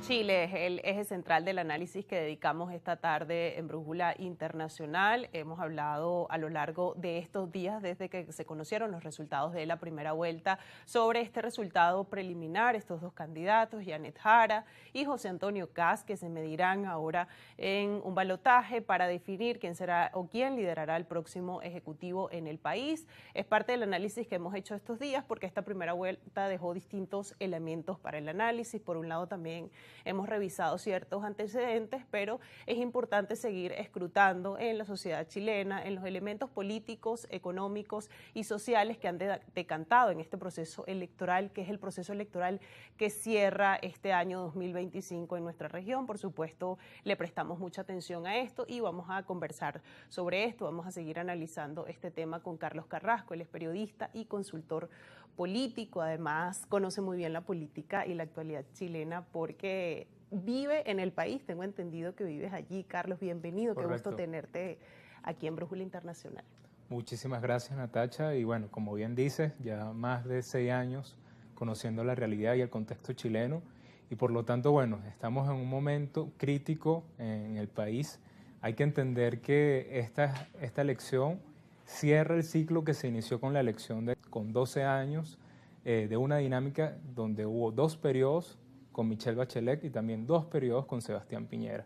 Chile es el eje central del análisis que dedicamos esta tarde en Brújula Internacional. Hemos hablado a lo largo de estos días, desde que se conocieron los resultados de la primera vuelta, sobre este resultado preliminar, estos dos candidatos, Janet Jara y José Antonio Kast, que se medirán ahora en un balotaje para definir quién será o quién liderará el próximo ejecutivo en el país. Es parte del análisis que hemos hecho estos días, porque esta primera vuelta dejó distintos elementos para el análisis. Por un lado, también hemos revisado ciertos antecedentes, pero es importante seguir escrutando en la sociedad chilena, en los elementos políticos, económicos y sociales que han decantado en este proceso electoral, que es el proceso electoral que cierra este año 2025 en nuestra región. Por supuesto, le prestamos mucha atención a esto y vamos a conversar sobre esto. Vamos a seguir analizando este tema con Carlos Carrasco. Él es periodista y consultor político. Además, conoce muy bien la política y la actualidad chilena porque vive en el país. Tengo entendido que vives allí. Carlos, bienvenido. Correcto. Qué gusto tenerte aquí en Brújula Internacional. Muchísimas gracias, Natacha. Y bueno, como bien dices, ya más de 6 años conociendo la realidad y el contexto chileno. Y por lo tanto, bueno, estamos en un momento crítico en el país. Hay que entender que esta elección cierra el ciclo que se inició con la elección con 12 años de una dinámica donde hubo 2 periodos con Michelle Bachelet y también 2 periodos con Sebastián Piñera.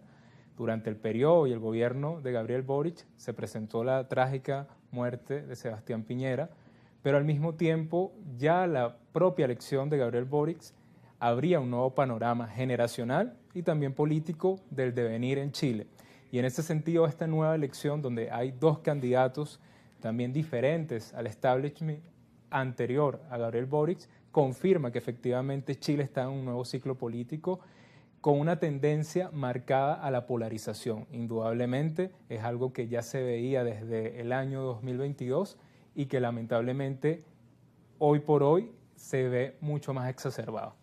Durante el periodo y el gobierno de Gabriel Boric se presentó la trágica muerte de Sebastián Piñera, pero al mismo tiempo ya la propia elección de Gabriel Boric abría un nuevo panorama generacional y también político del devenir en Chile. Y en ese sentido, esta nueva elección, donde hay 2 candidatos también diferentes al establishment anterior a Gabriel Boric, confirma que efectivamente Chile está en un nuevo ciclo político con una tendencia marcada a la polarización. Indudablemente es algo que ya se veía desde el año 2022 y que lamentablemente hoy por hoy se ve mucho más exacerbado.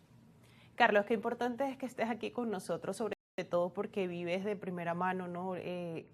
Carlos, qué importante es que estés aquí con nosotros, sobre todo porque vives de primera mano, ¿no?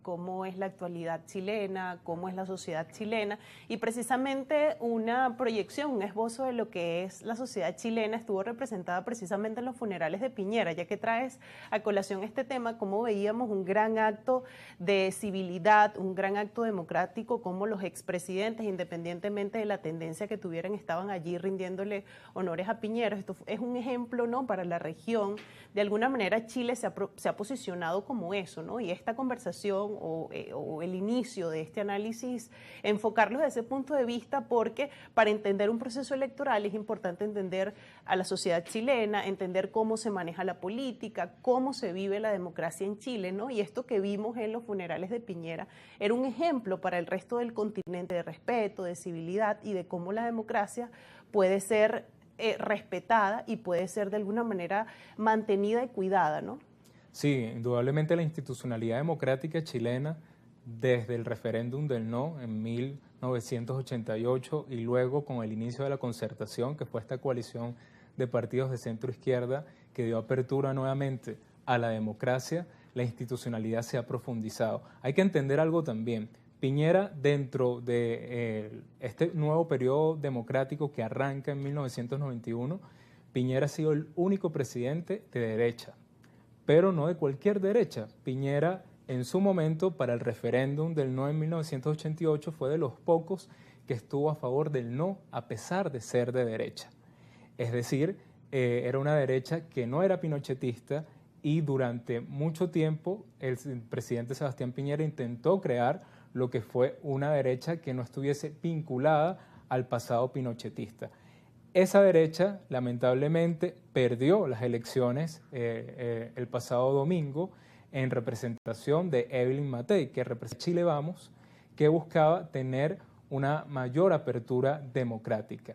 Cómo es la actualidad chilena, cómo es la sociedad chilena, y precisamente una proyección, un esbozo de lo que es la sociedad chilena estuvo representada precisamente en los funerales de Piñera. Ya que traes a colación este tema, cómo veíamos un gran acto de civilidad, un gran acto democrático, cómo los expresidentes, independientemente de la tendencia que tuvieran, estaban allí rindiéndole honores a Piñera. Esto es un ejemplo, ¿no?, para la región. De alguna manera Chile se ha posicionado como eso, ¿no? Y esta conversación o el inicio de este análisis, enfocarlo desde ese punto de vista, porque para entender un proceso electoral es importante entender a la sociedad chilena, entender cómo se maneja la política, cómo se vive la democracia en Chile, ¿no? Y esto que vimos en los funerales de Piñera era un ejemplo para el resto del continente de respeto, de civilidad y de cómo la democracia puede ser respetada y puede ser de alguna manera mantenida y cuidada, ¿no? Sí, indudablemente la institucionalidad democrática chilena, desde el referéndum del no en 1988 y luego con el inicio de la concertación, que fue esta coalición de partidos de centro izquierda que dio apertura nuevamente a la democracia, la institucionalidad se ha profundizado. Hay que entender algo también. Piñera, dentro de este nuevo periodo democrático que arranca en 1991, Piñera ha sido el único presidente de derecha, pero no de cualquier derecha. Piñera, en su momento, para el referéndum del no en 1988, fue de los pocos que estuvo a favor del no, a pesar de ser de derecha. Es decir, era una derecha que no era pinochetista, y durante mucho tiempo el presidente Sebastián Piñera intentó crear lo que fue una derecha que no estuviese vinculada al pasado pinochetista. Esa derecha, lamentablemente, perdió las elecciones el pasado domingo en representación de Evelyn Matei, que representa Chile Vamos, que buscaba tener una mayor apertura democrática.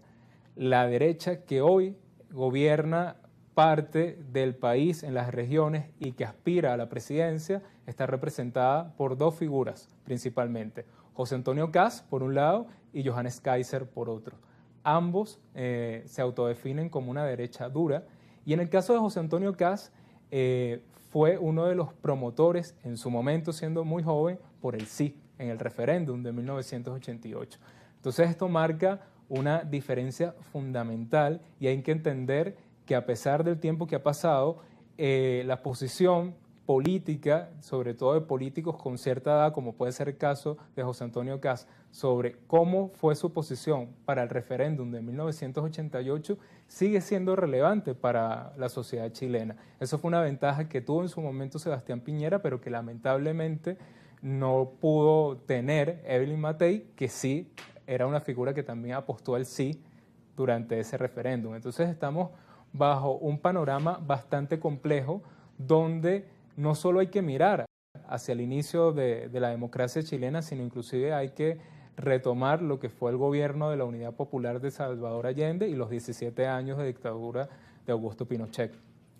La derecha que hoy gobierna parte del país en las regiones y que aspira a la presidencia está representada por 2 figuras principalmente: José Antonio Kast por un lado y Johannes Kaiser por otro. Ambos se autodefinen como una derecha dura, y en el caso de José Antonio Kast fue uno de los promotores en su momento, siendo muy joven, por el sí en el referéndum de 1988. Entonces esto marca una diferencia fundamental y hay que entender que a pesar del tiempo que ha pasado, la posición política, sobre todo de políticos con cierta edad, como puede ser el caso de José Antonio Caz, sobre cómo fue su posición para el referéndum de 1988, sigue siendo relevante para la sociedad chilena. Eso fue una ventaja que tuvo en su momento Sebastián Piñera, pero que lamentablemente no pudo tener Evelyn Matei, que sí era una figura que también apostó al sí durante ese referéndum. Entonces estamos bajo un panorama bastante complejo donde no solo hay que mirar hacia el inicio de la democracia chilena, sino inclusive hay que retomar lo que fue el gobierno de la Unidad Popular de Salvador Allende y los 17 años de dictadura de Augusto Pinochet.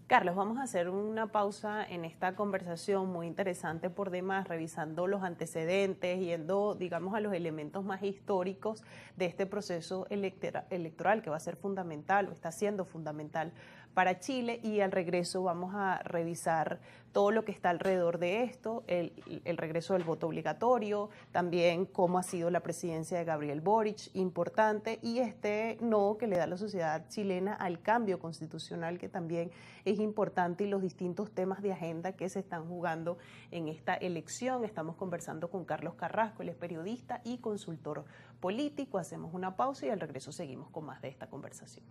Carlos, vamos a hacer una pausa en esta conversación muy interesante por demás, revisando los antecedentes, yendo, digamos, a los elementos más históricos de este proceso electoral que va a ser fundamental o está siendo fundamental para Chile, y al regreso vamos a revisar todo lo que está alrededor de esto, el regreso del voto obligatorio, también cómo ha sido la presidencia de Gabriel Boric, importante, y este no que le da la sociedad chilena al cambio constitucional, que también es importante, y los distintos temas de agenda que se están jugando en esta elección. Estamos conversando con Carlos Carrasco, él es periodista y consultor político. Hacemos una pausa y al regreso seguimos con más de esta conversación.